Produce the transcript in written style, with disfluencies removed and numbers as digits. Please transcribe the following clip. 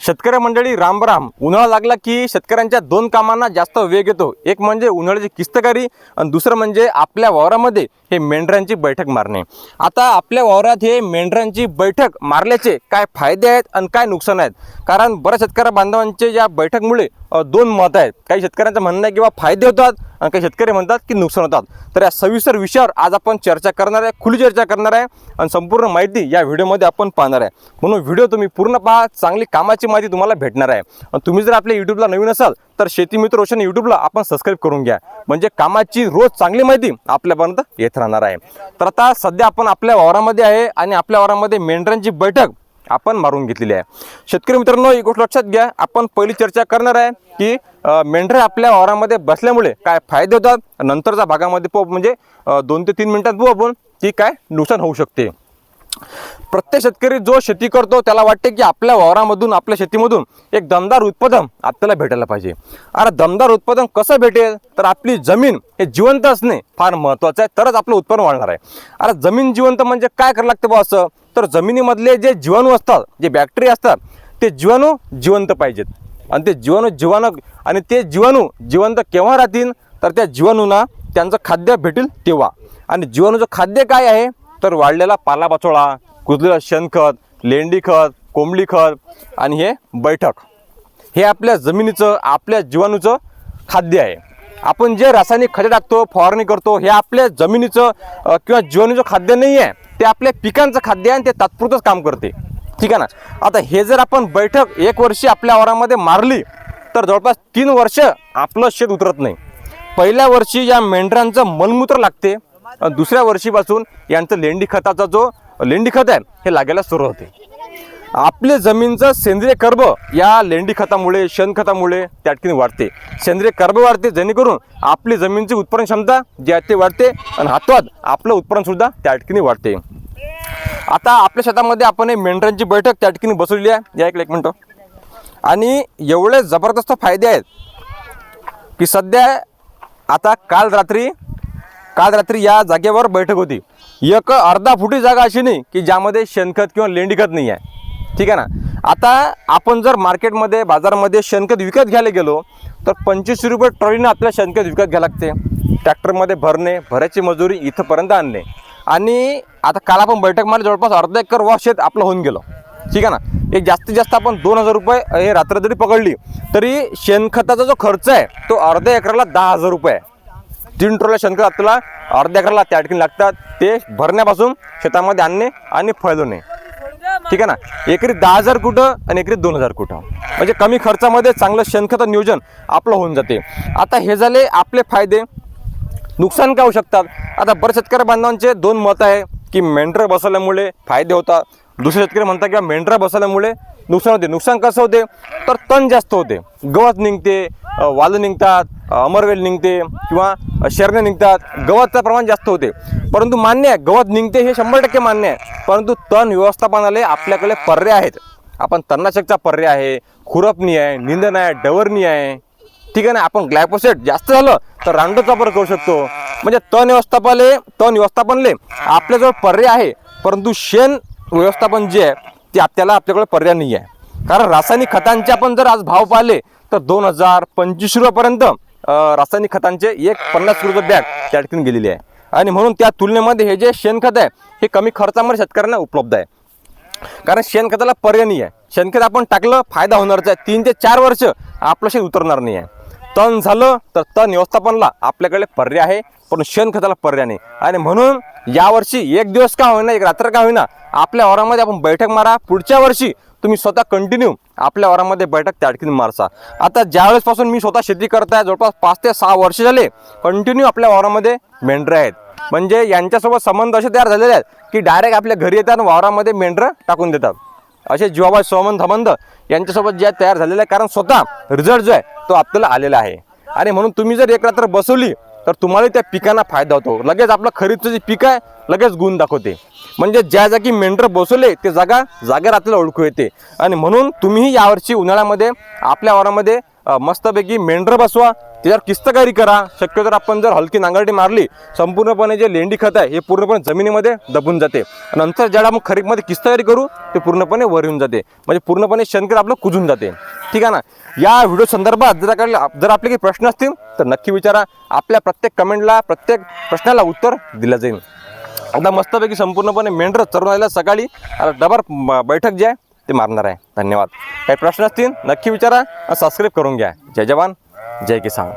शेतकरी मंडळी राम राम. उन्हाळा लागला की शेतकऱ्यांच्या दोन कामांना जास्त वेग येतो. एक म्हणजे उन्हाळ्याची किस्तकारी आणि दुसरं म्हणजे आपल्या वावरामध्ये हे मेंढरांची बैठक मारणे. आता आपल्या वावरात हे मेंढरांची बैठक मारल्याचे काय फायदे आहेत आणि काय नुकसान आहेत? कारण बऱ्याच शेतकरी बांधवांचे या बैठकमुळे दोन मत आहेत. काही शेतकऱ्यांचं म्हणणं आहे की फायदे होतात आणि काही शेतकरी म्हणतात की नुकसान होतात. तर या सविस्तर विषयावर आज आपण चर्चा करणार आहे, खुली चर्चा करणार आहे आणि संपूर्ण माहिती या व्हिडिओमध्ये आपण पाहणार आहे. म्हणून व्हिडिओ तुम्ही पूर्ण पहा, चांगली कामाची माहिती तुम्हाला भेटणार आहे. आणि तुम्ही जर आपल्या यूट्यूबला नवीन असाल तर शेती मित्र रोशन यूट्यूबला आपण सबस्क्राईब करून घ्या, म्हणजे कामाची रोज चांगली माहिती आपल्यापर्यंत येत राहणार आहे. तर आता सध्या आपण आपल्या वावरामध्ये आहे आणि आपल्या वावरामध्ये मेंढरांची बैठक आपण मारून घेतलेली आहे. शेतकरी मित्रांनो, एक गोष्ट लक्षात घ्या, आपण पहिली चर्चा करणार आहे की मेंढरे आपल्या वावरामध्ये बसल्यामुळे काय फायदे होतात. नंतरच्या भागामध्ये पाहू, म्हणजे 2 ते 3 मिनिटात पाहू आपण की काय नुकसान होऊ शकते. प्रत्येक शेतकरी जो शेती करतो त्याला वाटते की आपल्या वावरामधून, आपल्या शेतीमधून एक दमदार उत्पादन आपल्याला भेटायला पाहिजे. अरे दमदार उत्पादन कसं भेटेल? तर आपली जमीन हे जिवंत असणे फार महत्त्वाचं आहे, तरच आपलं उत्पन्न वाढणार आहे. अरे जमीन जिवंत म्हणजे काय करायला लागतं बा? असं तर जमिनीमधले जे जीवाणू असतात, जे बॅक्टेरिया असतात, ते जीवाणू जिवंत पाहिजेत. आणि ते जीवाणू जिवंत केव्हा राहतील? तर त्या जीवाणूंना त्यांचं खाद्य भेटेल तेव्हा. आणि जीवाणूचं खाद्य काय आहे? तर वाढलेला पालापाचोळा, कुजलेलं शेणखत, लेंडी खत, कोंबडी खत आणि हे बैठक, हे आपल्या जमिनीचं, आपल्या जीवाणूचं खाद्य आहे. आपण जे रासायनिक खते टाकतो, फवारणी करतो, हे आपल्या जमिनीचं किंवा जीवाणूचं खाद्य नाही आहे, ते आपल्या पिकांचं खाद्य आहे आणि ते तात्पुरतंच काम करते. ठीक आहे ना? आता हे जर आपण बैठक 1 वर्षी आपल्या वावरामध्ये मारली तर जवळपास 3 वर्ष आपलं शेत उतरत नाही. पहिल्या वर्षी या मेंढरांचं मलमूत्र लागते, दुसऱ्या वर्षीपासून यांचं लेंडी खताचा जो लेंडी खत आहे हे लागायला सुरू होते. आपले जमीनचं सेंद्रिय कर्ब या लेंडी खतामुळे, शेणखतामुळे त्या ठिकाणी वाढते. सेंद्रिय कर्ब वाढते, जेणेकरून आपली जमीनची उत्पादन क्षमता जी आहे ते वाढते आणि हातोहात आपलं उत्पादन सुद्धा त्या ठिकाणी वाढते. आता आपल्या शेतामध्ये आपण मेंढरांची बैठक त्या ठिकाणी बसवली आहे. या एक मिनटं. आणि एवढे जबरदस्त फायदे आहेत की सध्या आता काल रात्री या जागेवर बैठक होती. एक अर्धा फुटी जागा अशी नाही की ज्यामध्ये शेणखत किंवा लेंडीखत नाही आहे. ठीक आहे ना? आता आपण जर मार्केटमध्ये, बाजारामध्ये शेणखत विकत घ्यायला गेलो तर 25 रुपये ट्रॉलीनं आपल्याला शेणखत विकत घ्यायला लागते. ट्रॅक्टरमध्ये भरायची मजुरी, इथंपर्यंत आणणे. आणि आता काल आपण बैठक मारली, जवळपास अर्धा एकर शेत आपलं होऊन गेलं. ठीक आहे ना? एक जास्तीत जास्त आपण 2000 रुपये हे रात्र जरी पकडली तरी शेणखताचा जो खर्च आहे तो अर्ध्या एकराला 10,000 रुपये आहे. 3 ट्रॉल्या शेणखत आपल्याला अर्ध्या एकराला त्या ठिकाणी लागतात, ते भरण्यापासून शेतामध्ये आणणे आणि फळवणे. ठीक आहे ना? एकरी 10,000 कुठं आणि एकरी 2,000 कुठं, म्हणजे कमी खर्चामध्ये चांगलं शेणखत नियोजन आपलं होऊन जाते. आता हे झाले आपले फायदे. नुकसान काय होऊ शकतात? आता बरेच शेतकरी बांधवांचे 2 मत आहे की मेंढरं बसवल्यामुळे फायदे होतात, दुसरे शेतकरी म्हणतात की मेंढरं बसवल्यामुळे नुकसान होते. नुकसान कसं होते? तर तण जास्त होते, गवत निघते, वालं निघतात, अमरवेल निघते किंवा शेरणे निघतात, गवतचं प्रमाण जास्त होते. परंतु मान्य आहे, गवत निघते हे 100% मान्य आहे, परंतु तण व्यवस्थापनाला आपल्याकडे पर्याय आहेत. आपण तणनाशकचा पर्याय आहे, खुरपणी आहे, निंदण आहे, डवरणी आहे. ठीक आहे ना? आपण ग्लायफोसेट जास्त झालं तर रांडोचा वापर करू शकतो. म्हणजे तण व्यवस्थापनले आपल्याजवळ पर्याय आहे, परंतु शेण व्यवस्थापन जे आहे ते आपल्याकडे पर्याय नाही आहे. कारण रासायनिक खतांचे आपण जर आज भाव पाहिले तर 2,000-25 रुपयापर्यंत रासायनिक खतांचे एक 50 किलोचं बॅग त्या ठिकाणी गेलेली आहे. आणि म्हणून त्या तुलनेमध्ये हे जे शेणखत आहे हे कमी खर्चामध्ये शेतकऱ्यांना उपलब्ध आहे. कारण शेणखताला पर्याय नाही आहे. शेणखत आपण टाकलं, फायदा होणारच आहे. 3 ते 4 वर्ष आपलं शेत उतरणार नाही आहे. तण झालं तर तण व्यवस्थापनला आपल्याकडे पर्याय आहे, पण शेणखताला पर्याय नाही. आणि म्हणून यावर्षी 1 दिवस का होईना, 1 रात्र का होईना, आपल्या वावरामध्ये आपण बैठक मारा. पुढच्या वर्षी तुम्ही स्वतः कंटिन्यू आपल्या वावरामध्ये बैठक त्या ठिकाणी मारसा. आता ज्यावेळेसपासून मी स्वतः शेती करताय, जवळपास 5 ते 6 वर्ष झाले कंटिन्यू आपल्या वावरामध्ये मेंढरं आहेत. म्हणजे यांच्यासोबत संबंध असे तयार झालेले आहेत की डायरेक्ट आपल्या घरी येतात आणि वावरामध्ये मेंढरं टाकून देतात. असे जीवाभाई संबंध यांच्यासोबत जे तयार झालेले आहे, कारण स्वतः रिझल्ट जो आहे तो आपल्याला आलेला आहे. आणि म्हणून तुम्ही जर 1 रात्र बसवली तर तुम्हाला त्या पिकांना फायदा होतो. लगेच आपलं खरीपचं जे पीक आहे लगेच गुण दाखवते. म्हणजे ज्या जागी मेंढरं बसवले ते जागेवर आपल्याला ओळखू येते. आणि म्हणून तुम्हीही यावर्षी उन्हाळ्यामध्ये आपल्या वावरामध्ये मस्तपैकी मेंढरं बसवा, त्याच्यावर किस्तकारी करा. शक्य जर आपण जर हलकी नांगरटी मारली, संपूर्णपणे जे लेंडी खत आहे हे पूर्णपणे जमिनीमध्ये दबून जाते. नंतर ज्याला मग खरीपमध्ये किस्तकारी करू ते पूर्णपणे वर येऊन जाते, म्हणजे पूर्णपणे शेणखत आपलं कुजून जाते. ठीक आहे ना. या व्हिडिओ संदर्भात जर आपले काही प्रश्न असतील तर नक्की विचारा. आपल्या प्रत्येक कमेंटला, प्रत्येक प्रश्नाला उत्तर दिलं जाईल. आता मस्तपैकी संपूर्णपणे मेंढरं चरून आलेल्या सकाळी आता डबर बैठक जे आहे ते मारणार आहे. धन्यवाद. काही प्रश्न असतील नक्की विचारा, सबस्क्राईब करून घ्या. जय जवान जय किसान.